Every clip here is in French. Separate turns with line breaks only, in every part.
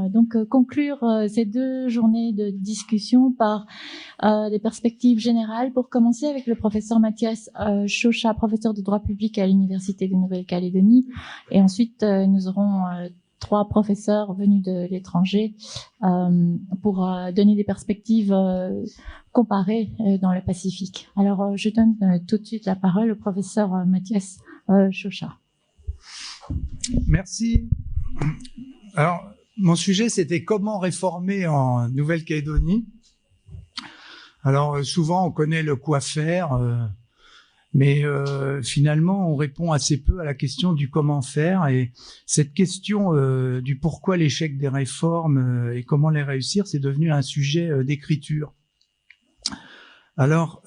donc conclure ces 2 journées de discussion par des perspectives générales, pour commencer avec le professeur Mathias Chauchat, professeur de droit public à l'Université de Nouvelle-Calédonie, et ensuite nous aurons 3 professeurs venus de l'étranger pour donner des perspectives comparées dans le Pacifique. Alors je donne tout de suite la parole au professeur Mathias Chauchat.
Merci. Alors, mon sujet, c'était comment réformer en Nouvelle-Calédonie. Alors, souvent, on connaît le quoi faire, mais finalement, on répond assez peu à la question du comment faire. Et cette question du pourquoi l'échec des réformes et comment les réussir, c'est devenu un sujet d'écriture. Alors,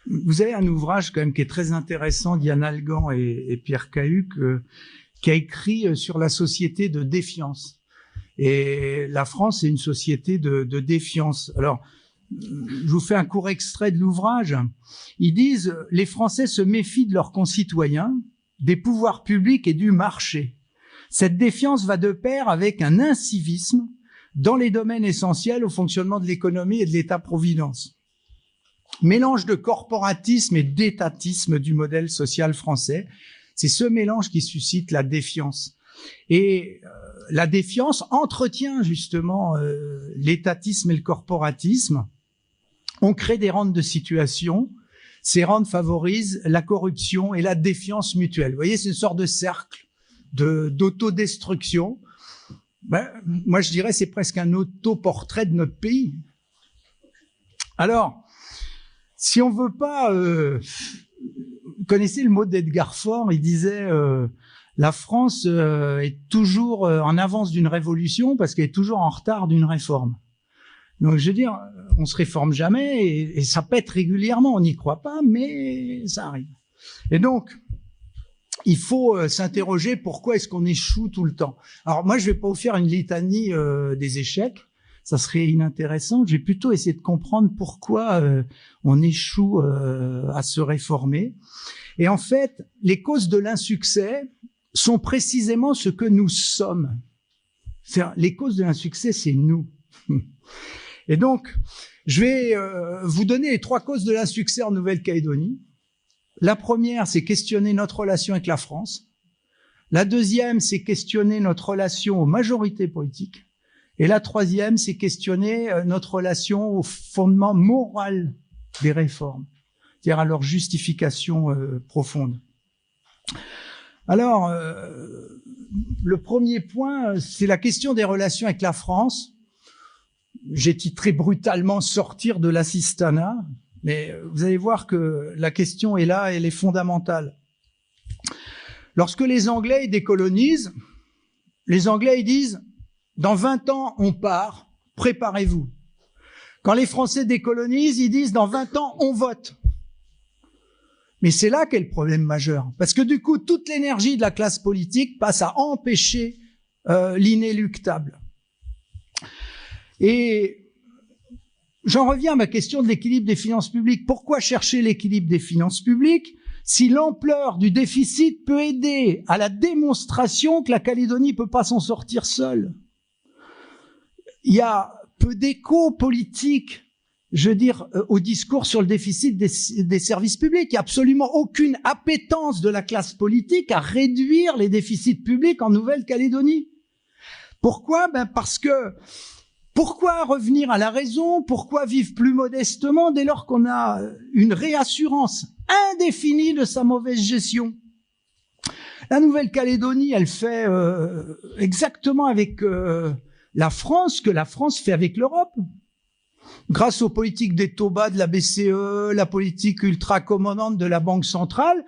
vous avez un ouvrage quand même qui est très intéressant d'Yann Algan et Pierre Cahuc qui a écrit sur la société de défiance. Et la France est une société de défiance. Alors, je vous fais un court extrait de l'ouvrage. Ils disent « Les Français se méfient de leurs concitoyens, des pouvoirs publics et du marché. Cette défiance va de pair avec un incivisme dans les domaines essentiels au fonctionnement de l'économie et de l'État-providence. Mélange de corporatisme et d'étatisme du modèle social français. C'est ce mélange qui suscite la défiance. Et la défiance entretient justement l'étatisme et le corporatisme. On crée des rentes de situation. Ces rentes favorisent la corruption et la défiance mutuelle. Vous voyez, c'est une sorte de cercle d'autodestruction. Ben, moi, je dirais c'est presque un autoportrait de notre pays. Alors, si on veut pas... vous connaissez le mot d'Edgar Faure, il disait la France est toujours en avance d'une révolution parce qu'elle est toujours en retard d'une réforme. Donc, je veux dire, on se réforme jamais et ça pète régulièrement, on n'y croit pas, mais ça arrive. Et donc, il faut s'interroger pourquoi est-ce qu'on échoue tout le temps. Alors moi, je vais pas vous faire une litanie des échecs, ça serait inintéressant. Je vais plutôt essayer de comprendre pourquoi on échoue à se réformer. Et en fait, les causes de l'insuccès sont précisément ce que nous sommes. Les causes de l'insuccès, c'est nous. Et donc, je vais vous donner les 3 causes de l'insuccès en Nouvelle-Calédonie. La première, c'est questionner notre relation avec la France. La deuxième, c'est questionner notre relation aux majorités politiques. Et la troisième, c'est questionner notre relation au fondement moral des réformes, c'est-à-dire à leur justification profonde. Alors, le premier point, c'est la question des relations avec la France. J'ai titré brutalement « Sortir de l'assistanat ». Mais vous allez voir que la question est là, elle est fondamentale. Lorsque les Anglais décolonisent, les Anglais ils disent « Dans 20 ans, on part, préparez-vous ». Quand les Français décolonisent, ils disent « Dans 20 ans, on vote ». Mais c'est là qu'est le problème majeur. Parce que du coup, toute l'énergie de la classe politique passe à empêcher l'inéluctable. Et j'en reviens à ma question de l'équilibre des finances publiques. Pourquoi chercher l'équilibre des finances publiques si l'ampleur du déficit peut aider à la démonstration que la Calédonie ne peut pas s'en sortir seule? Il y a peu d'écho politique, je veux dire, au discours sur le déficit des services publics. Il n'y a absolument aucune appétence de la classe politique à réduire les déficits publics en Nouvelle-Calédonie. Pourquoi? Ben parce que pourquoi revenir à la raison? Pourquoi vivre plus modestement dès lors qu'on a une réassurance indéfinie de sa mauvaise gestion? La Nouvelle-Calédonie, elle fait exactement avec la France que la France fait avec l'Europe. Grâce aux politiques des taux bas de la BCE, la politique ultra-accommodante de la Banque centrale,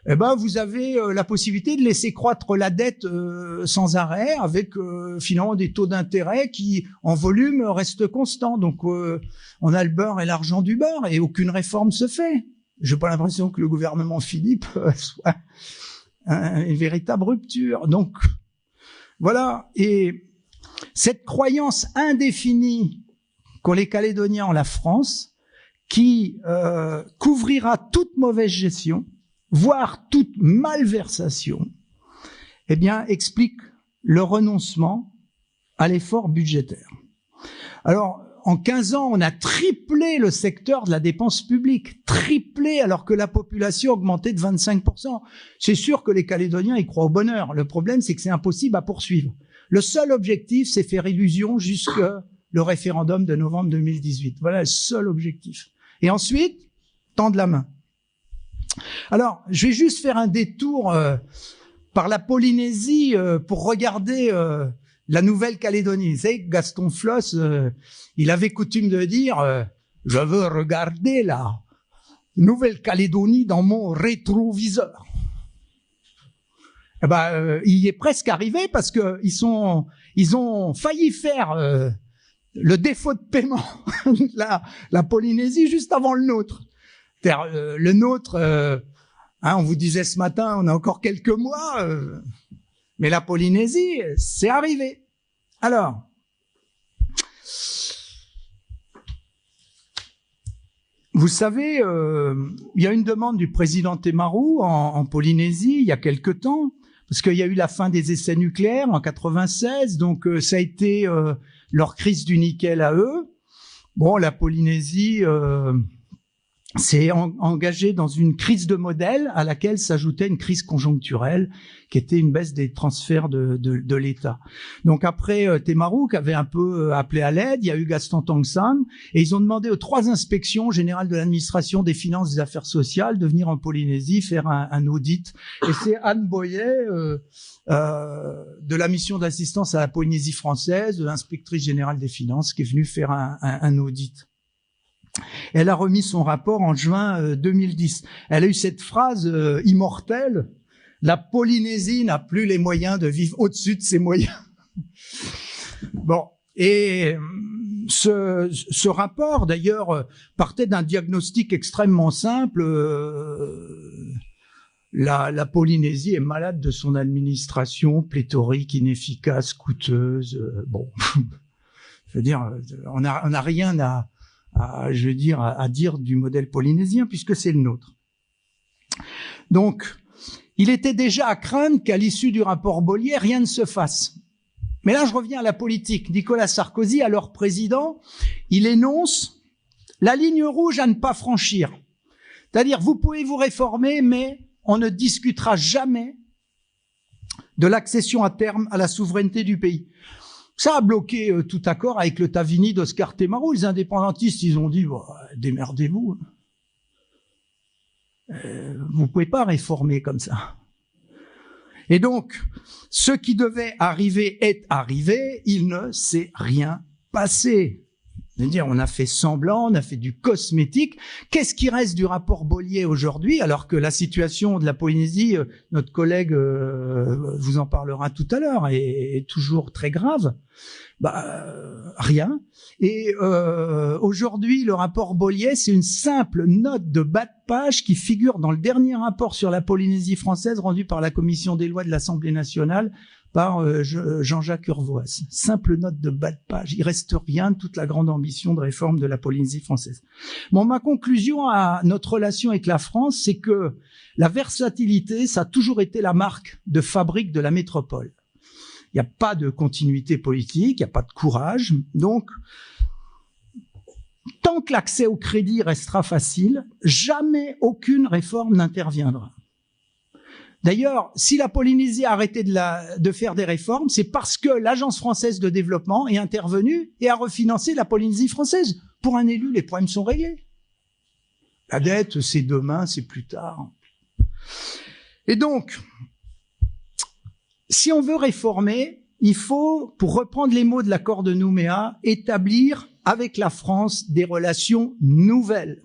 eh ben, vous avez la possibilité de laisser croître la dette sans arrêt avec finalement des taux d'intérêt qui, en volume, restent constants. Donc, on a le beurre et l'argent du beurre et aucune réforme se fait. J'ai pas l'impression que le gouvernement Philippe soit une véritable rupture. Donc, voilà. Et cette croyance indéfinie qu'ont les Calédoniens en la France, qui couvrira toute mauvaise gestion, voire toute malversation, eh bien, explique le renoncement à l'effort budgétaire. Alors, en 15 ans, on a triplé le secteur de la dépense publique, triplé alors que la population a augmenté de 25%. C'est sûr que les Calédoniens y croient au bonheur. Le problème, c'est que c'est impossible à poursuivre. Le seul objectif, c'est faire illusion jusque le référendum de novembre 2018. Voilà le seul objectif. Et ensuite, tendre la main. Alors, je vais juste faire un détour par la Polynésie pour regarder la Nouvelle-Calédonie. Vous savez que Gaston Floss, il avait coutume de dire je veux regarder la Nouvelle-Calédonie dans mon rétroviseur. Eh ben, il y est presque arrivé parce que ils ont failli faire le défaut de paiement la Polynésie juste avant le nôtre. Le nôtre, on vous disait ce matin, on a encore quelques mois, mais la Polynésie, c'est arrivé. Alors, vous savez, il y a une demande du président Temaru en Polynésie il y a quelque temps, parce qu'il y a eu la fin des essais nucléaires en 96, donc ça a été leur crise du nickel à eux. Bon, la Polynésie s'est engagée dans une crise de modèle à laquelle s'ajoutait une crise conjoncturelle qui était une baisse des transferts de l'État. Donc après Temaru, qui avait un peu appelé à l'aide, il y a eu Gaston Tongsan, et ils ont demandé aux 3 inspections générales de l'administration des finances et des affaires sociales de venir en Polynésie faire un audit. Et c'est Anne Boyer de la mission d'assistance à la Polynésie française, de l'inspectrice générale des finances, qui est venue faire un audit. Elle a remis son rapport en juin 2010. Elle a eu cette phrase immortelle: la Polynésie n'a plus les moyens de vivre au-dessus de ses moyens. Bon, et ce rapport, d'ailleurs, partait d'un diagnostic extrêmement simple. La Polynésie est malade de son administration pléthorique, inefficace, coûteuse. Bon, je veux dire, on n'a rien à dire du modèle polynésien, puisque c'est le nôtre. Donc, il était déjà à craindre qu'à l'issue du rapport Bollier, rien ne se fasse. Mais là, je reviens à la politique. Nicolas Sarkozy, alors président, il énonce la ligne rouge à ne pas franchir. C'est-à-dire, vous pouvez vous réformer, mais on ne discutera jamais de l'accession à terme à la souveraineté du pays. Ça a bloqué tout accord avec le Tavini d'Oscar Temaru. Les indépendantistes, ils ont dit démerdez-vous. Vous pouvez pas réformer comme ça. Et donc, ce qui devait arriver est arrivé. Il ne s'est rien passé. C'est-à-dire, on a fait semblant, on a fait du cosmétique. Qu'est-ce qui reste du rapport Bollier aujourd'hui, alors que la situation de la Polynésie, notre collègue vous en parlera tout à l'heure, est toujours très grave? Rien. Et aujourd'hui, le rapport Bollier, c'est une simple note de bas de page qui figure dans le dernier rapport sur la Polynésie française rendu par la Commission des lois de l'Assemblée nationale par Jean-Jacques Urvoas. Simple note de bas de page. Il reste rien de toute la grande ambition de réforme de la Polynésie française. Bon, ma conclusion à notre relation avec la France, c'est que la versatilité, ça a toujours été la marque de fabrique de la métropole. Il n'y a pas de continuité politique, il n'y a pas de courage. Donc, tant que l'accès au crédit restera facile, jamais aucune réforme n'interviendra. D'ailleurs, si la Polynésie a arrêté de faire des réformes, c'est parce que l'Agence française de développement est intervenue et a refinancé la Polynésie française. Pour un élu, les problèmes sont réglés. La dette, c'est demain, c'est plus tard. Et donc, si on veut réformer, il faut, pour reprendre les mots de l'accord de Nouméa, établir avec la France des relations nouvelles.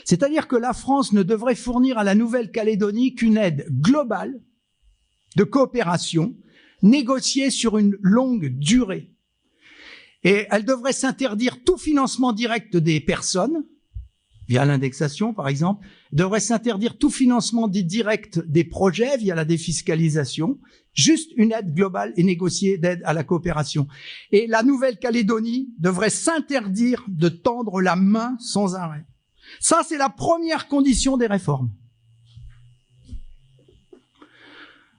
C'est-à-dire que la France ne devrait fournir à la Nouvelle-Calédonie qu'une aide globale de coopération négociée sur une longue durée. Et elle devrait s'interdire tout financement direct des personnes, via l'indexation par exemple, devrait s'interdire tout financement direct des projets via la défiscalisation, juste une aide globale et négociée d'aide à la coopération. Et la Nouvelle-Calédonie devrait s'interdire de tendre la main sans arrêt. Ça, c'est la première condition des réformes.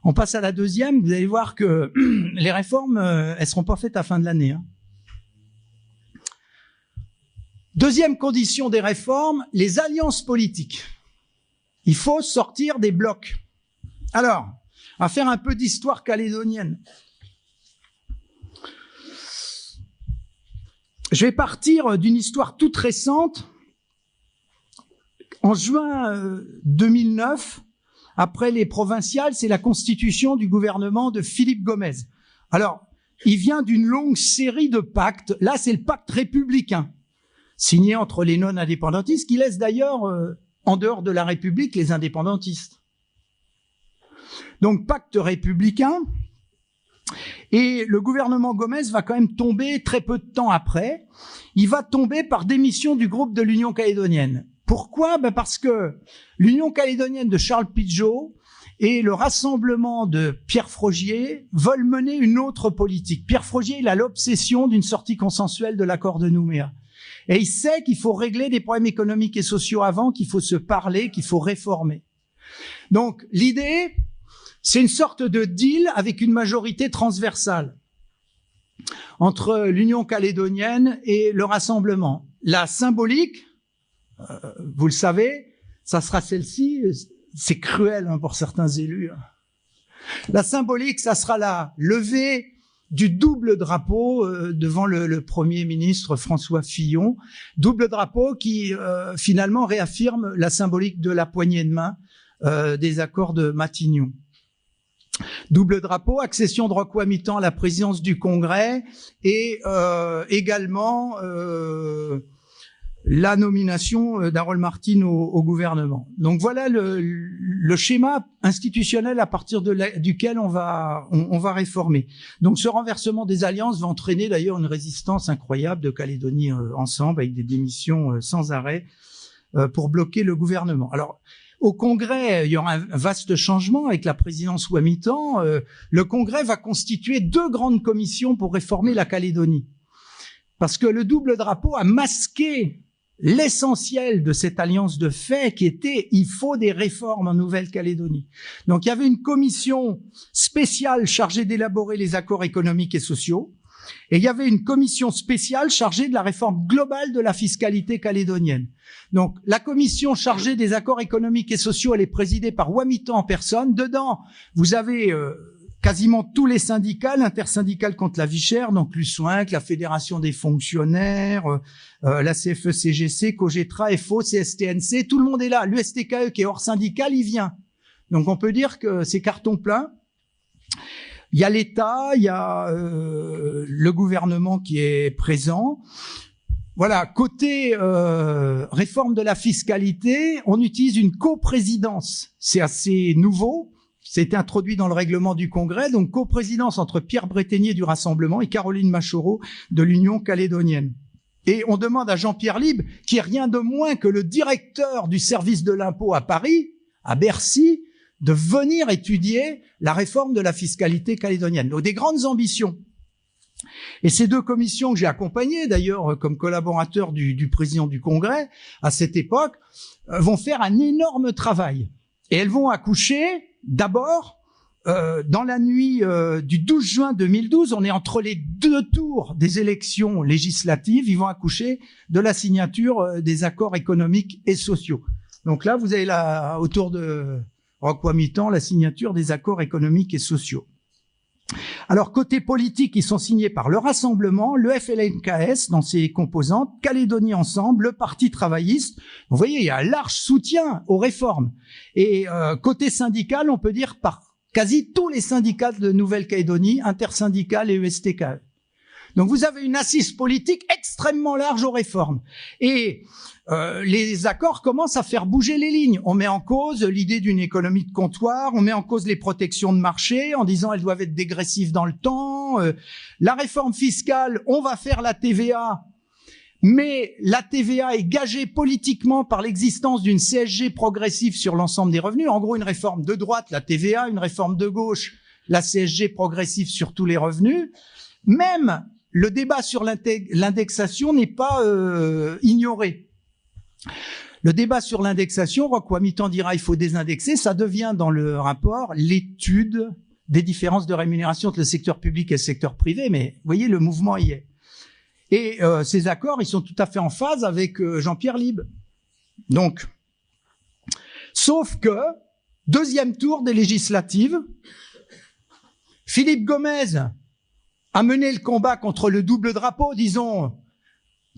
On passe à la deuxième, vous allez voir que les réformes, elles seront pas faites à la fin de l'année. Hein. Deuxième condition des réformes, les alliances politiques. Il faut sortir des blocs. Alors, on va faire un peu d'histoire calédonienne. Je vais partir d'une histoire toute récente. En juin 2009, après les provinciales, c'est la constitution du gouvernement de Philippe Gomez. Alors, il vient d'une longue série de pactes. Là, c'est le pacte républicain, signé entre les non-indépendantistes, qui laisse d'ailleurs en dehors de la République les indépendantistes. Donc, pacte républicain. Et le gouvernement Gomez va quand même tomber très peu de temps après. Il va tomber par démission du groupe de l'Union calédonienne. Pourquoi? Parce que l'Union calédonienne de Charles Pidgeot et le rassemblement de Pierre Frogier veulent mener une autre politique. Pierre Frogier, il a l'obsession d'une sortie consensuelle de l'accord de Nouméa. Et il sait qu'il faut régler des problèmes économiques et sociaux avant, qu'il faut se parler, qu'il faut réformer. Donc, l'idée, c'est une sorte de deal avec une majorité transversale entre l'Union calédonienne et le rassemblement. La symbolique, vous le savez, ça sera celle-ci. C'est cruel hein, pour certains élus. La symbolique, ça sera la levée du double drapeau devant le Premier ministre François Fillon. Double drapeau qui finalement réaffirme la symbolique de la poignée de main des accords de Matignon. Double drapeau, accession de Roquamitan à la présidence du Congrès et également la nomination d'Harold Martin au gouvernement. Donc voilà le schéma institutionnel à partir duquel on va réformer. Donc ce renversement des alliances va entraîner d'ailleurs une résistance incroyable de Calédonie ensemble avec des démissions sans arrêt pour bloquer le gouvernement. Alors au Congrès, il y aura un vaste changement avec la présidence Ouamitan. Le Congrès va constituer 2 grandes commissions pour réformer la Calédonie. Parce que le double drapeau a masqué l'essentiel de cette alliance de fait qui était « il faut des réformes en Nouvelle-Calédonie ». Donc il y avait une commission spéciale chargée d'élaborer les accords économiques et sociaux et il y avait une commission spéciale chargée de la réforme globale de la fiscalité calédonienne. Donc la commission chargée des accords économiques et sociaux, elle est présidée par Ouamitan en personne. Dedans, vous avez quasiment tous les syndicats, l'intersyndicale contre la vie chère, donc l'USOINC, la Fédération des fonctionnaires, la CFE-CGC, COGETRA, FO, CSTNC, tout le monde est là. L'USTKE qui est hors syndical, il vient. Donc on peut dire que c'est carton plein. Il y a l'État, il y a le gouvernement qui est présent. Voilà, côté réforme de la fiscalité, on utilise une coprésidence. C'est assez nouveau. C'est introduit dans le règlement du Congrès, donc coprésidence entre Pierre Breténier du Rassemblement et Caroline Machoreau de l'Union calédonienne. Et on demande à Jean-Pierre Libre, qui est rien de moins que le directeur du service de l'impôt à Paris, à Bercy, de venir étudier la réforme de la fiscalité calédonienne. Donc des grandes ambitions. Et ces 2 commissions que j'ai accompagnées, d'ailleurs, comme collaborateur du président du Congrès, à cette époque, vont faire un énorme travail. Et elles vont accoucher, d'abord, dans la nuit du 12 juin 2012, on est entre les 2 tours des élections législatives, ils vont accoucher de la signature des accords économiques et sociaux. Donc là, vous avez autour de Roquamitan, la signature des accords économiques et sociaux. Alors, côté politique, ils sont signés par le Rassemblement, le FLNKS dans ses composantes, Calédonie Ensemble, le Parti travailliste. Vous voyez, il y a un large soutien aux réformes. Et côté syndical, on peut dire par quasi tous les syndicats de Nouvelle-Calédonie, intersyndicales et USTKE. Donc vous avez une assise politique extrêmement large aux réformes. Et les accords commencent à faire bouger les lignes. On met en cause l'idée d'une économie de comptoir, on met en cause les protections de marché en disant elles doivent être dégressives dans le temps. La réforme fiscale, on va faire la TVA, mais la TVA est gagée politiquement par l'existence d'une CSG progressive sur l'ensemble des revenus. En gros, une réforme de droite, la TVA, une réforme de gauche, la CSG progressive sur tous les revenus. Même le débat sur l'indexation n'est pas ignoré. Le débat sur l'indexation, Roch Wamitan dira il faut désindexer, ça devient dans le rapport l'étude des différences de rémunération entre le secteur public et le secteur privé, mais vous voyez, le mouvement y est. Et ces accords, ils sont tout à fait en phase avec Jean-Pierre Lieb. Donc, sauf que, deuxième tour des législatives, Philippe Gomez a mené le combat contre le double drapeau, disons,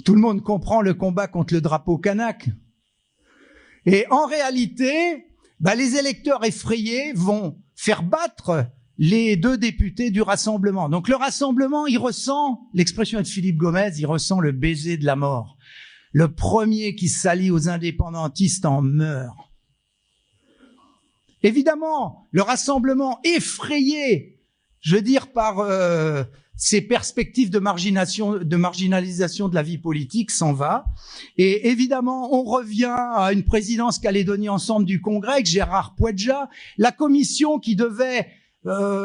tout le monde comprend le combat contre le drapeau kanak. Et en réalité, les électeurs effrayés vont faire battre les deux députés du Rassemblement. Donc le Rassemblement, il ressent, l'expression de Philippe Gomez, il ressent le baiser de la mort. Le premier qui s'allie aux indépendantistes en meurt. Évidemment, le Rassemblement, effrayé, je veux dire, par ces perspectives de marginalisation de la vie politique, s'en va. Et évidemment, on revient à une présidence Calédonie Ensemble du Congrès avec Gérard Poadja. La commission qui devait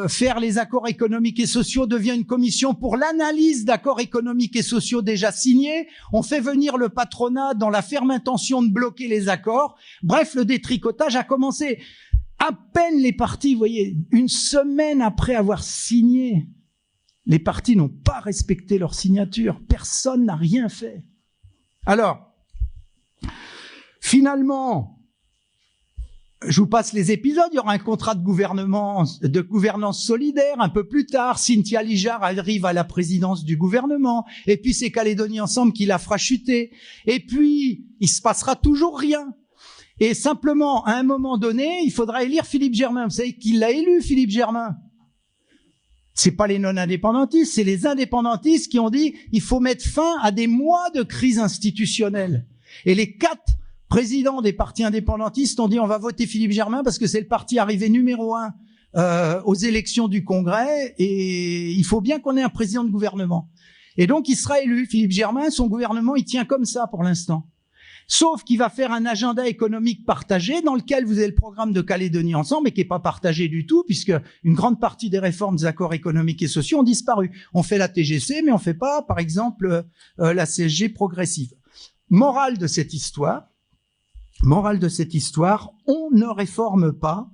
faire les accords économiques et sociaux devient une commission pour l'analyse d'accords économiques et sociaux déjà signés. On fait venir le patronat dans la ferme intention de bloquer les accords. Bref, le détricotage a commencé. À peine les partis, vous voyez, une semaine après avoir signé, les partis n'ont pas respecté leur signature. Personne n'a rien fait. Alors, finalement, je vous passe les épisodes. Il y aura un contrat de gouvernance solidaire un peu plus tard. Cynthia Lijard arrive à la présidence du gouvernement. Et puis c'est Calédonie Ensemble qui la fera chuter. Et puis, il se passera toujours rien. Et simplement, à un moment donné, il faudra élire Philippe Germain. Vous savez qui l'a élu, Philippe Germain? C'est pas les non-indépendantistes, c'est les indépendantistes qui ont dit il faut mettre fin à des mois de crise institutionnelle. Et les 4 présidents des partis indépendantistes ont dit on va voter Philippe Germain parce que c'est le parti arrivé numéro 1 aux élections du Congrès et il faut bien qu'on ait un président de gouvernement. Et donc il sera élu, Philippe Germain, son gouvernement il tient comme ça pour l'instant. Sauf qu'il va faire un agenda économique partagé dans lequel vous avez le programme de Calédonie Ensemble et qui n'est pas partagé du tout puisque une grande partie des réformes des accords économiques et sociaux ont disparu. On fait la TGC mais on fait pas, par exemple, la CSG progressive. Morale de cette histoire, on ne réforme pas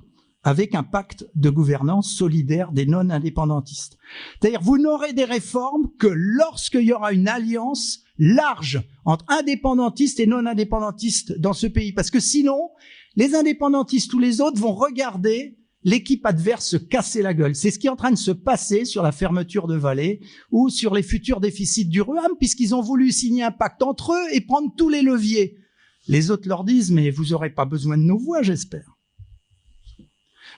avec un pacte de gouvernance solidaire des non-indépendantistes. C'est-à-dire, vous n'aurez des réformes que lorsqu'il y aura une alliance large entre indépendantistes et non-indépendantistes dans ce pays. Parce que sinon, les indépendantistes ou les autres vont regarder l'équipe adverse se casser la gueule. C'est ce qui est en train de se passer sur la fermeture de Valais ou sur les futurs déficits du RUAM, puisqu'ils ont voulu signer un pacte entre eux et prendre tous les leviers. Les autres leur disent, mais vous n'aurez pas besoin de nos voix, j'espère.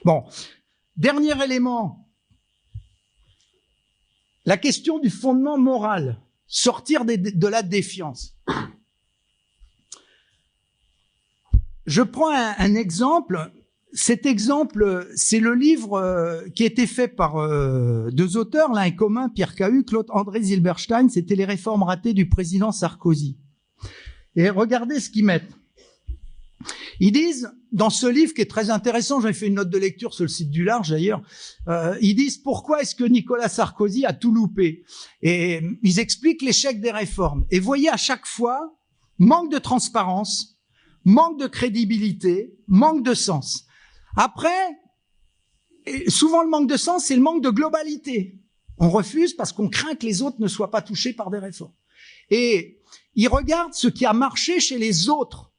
Bon, dernier élément, la question du fondement moral, sortir de la défiance. Je prends un exemple. Cet exemple, c'est le livre qui a été fait par 2 auteurs, l'un est commun, Pierre Cahu, Claude André Zilberstein, c'était les réformes ratées du président Sarkozy. Et regardez ce qu'ils mettent. Ils disent, dans ce livre qui est très intéressant, j'avais fait une note de lecture sur le site du Large d'ailleurs, ils disent pourquoi est-ce que Nicolas Sarkozy a tout loupé. Et ils expliquent l'échec des réformes. Et voyez à chaque fois, manque de transparence, manque de crédibilité, manque de sens. Après, souvent le manque de sens, c'est le manque de globalité. On refuse parce qu'on craint que les autres ne soient pas touchés par des réformes. Et ils regardent ce qui a marché chez les autres.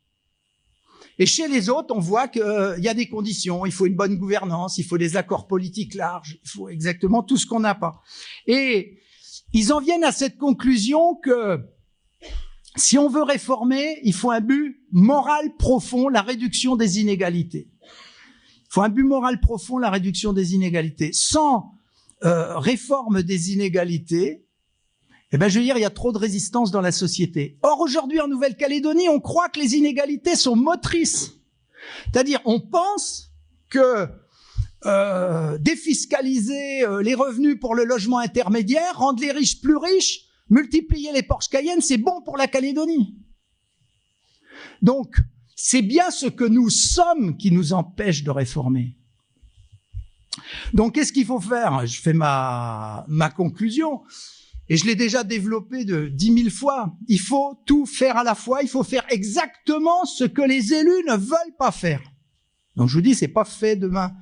Et chez les autres, on voit qu'il y a des conditions, il faut une bonne gouvernance, il faut des accords politiques larges, il faut exactement tout ce qu'on n'a pas. Et ils en viennent à cette conclusion que si on veut réformer, il faut un but moral profond, la réduction des inégalités. Il faut un but moral profond, la réduction des inégalités. Sans réforme des inégalités, eh ben, je veux dire, il y a trop de résistance dans la société. Or, aujourd'hui, en Nouvelle-Calédonie, on croit que les inégalités sont motrices. C'est-à-dire, on pense que défiscaliser les revenus pour le logement intermédiaire, rendre les riches plus riches, multiplier les Porsche Cayenne, c'est bon pour la Calédonie. Donc, c'est bien ce que nous sommes qui nous empêche de réformer. Donc, qu'est-ce qu'il faut faire? Je fais ma conclusion. et je l'ai déjà développé de 10 000 fois, il faut tout faire à la fois, il faut faire exactement ce que les élus ne veulent pas faire. Donc je vous dis, c'est pas fait demain.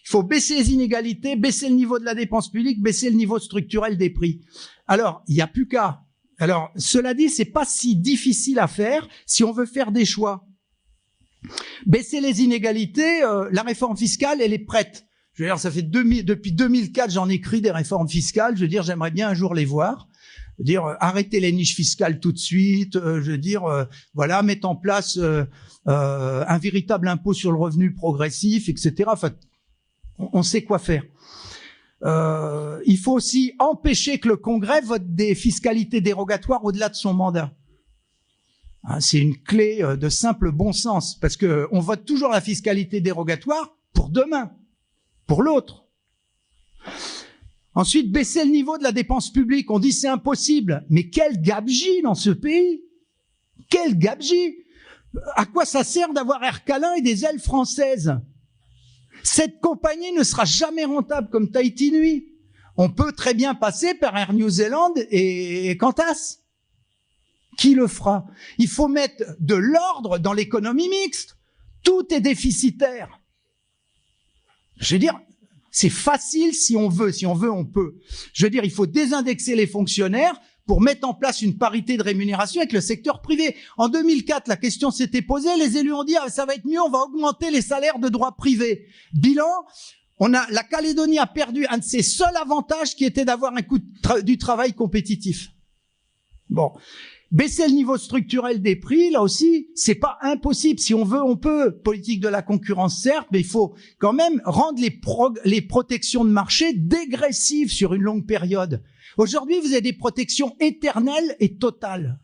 Il faut baisser les inégalités, baisser le niveau de la dépense publique, baisser le niveau structurel des prix. Alors, il n'y a plus qu'à. Alors, cela dit, c'est pas si difficile à faire si on veut faire des choix. Baisser les inégalités, la réforme fiscale, elle est prête. Je veux dire, ça fait depuis 2004, j'en écris des réformes fiscales. Je veux dire, j'aimerais bien un jour les voir. Je veux dire, arrêter les niches fiscales tout de suite. Je veux dire, voilà, mettre en place un véritable impôt sur le revenu progressif, etc. Enfin, on sait quoi faire. Il faut aussi empêcher que le Congrès vote des fiscalités dérogatoires au-delà de son mandat. C'est une clé de simple bon sens, parce que on vote toujours la fiscalité dérogatoire pour demain, pour l'autre. Ensuite, baisser le niveau de la dépense publique. On dit c'est impossible, mais quel gabegie dans ce pays! Quel gabegie! À quoi ça sert d'avoir Air Calin et des ailes françaises? Cette compagnie ne sera jamais rentable comme Tahiti Nui. On peut très bien passer par Air New Zealand et Qantas. Qui le fera? Il faut mettre de l'ordre dans l'économie mixte. Tout est déficitaire. Je veux dire, c'est facile si on veut. Si on veut, on peut. Je veux dire, il faut désindexer les fonctionnaires pour mettre en place une parité de rémunération avec le secteur privé. En 2004, la question s'était posée. Les élus ont dit, ah, ça va être mieux, on va augmenter les salaires de droit privé. Bilan, la Calédonie a perdu un de ses seuls avantages qui était d'avoir un coût du travail compétitif. Bon. Baisser le niveau structurel des prix, là aussi, c'est pas impossible. Si on veut, on peut. Politique de la concurrence, certes, mais il faut quand même rendre les protections de marché dégressives sur une longue période. Aujourd'hui, vous avez des protections éternelles et totales.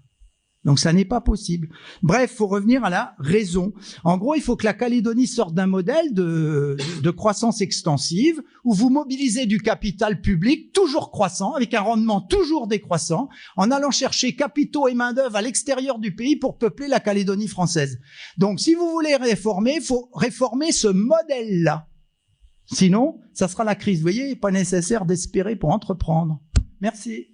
Donc ça n'est pas possible. Bref, faut revenir à la raison. En gros, il faut que la Calédonie sorte d'un modèle de croissance extensive où vous mobilisez du capital public toujours croissant, avec un rendement toujours décroissant, en allant chercher capitaux et main-d'œuvre à l'extérieur du pays pour peupler la Calédonie française. Donc si vous voulez réformer, il faut réformer ce modèle-là. Sinon, ça sera la crise. Vous voyez, pas nécessaire d'espérer pour entreprendre. Merci.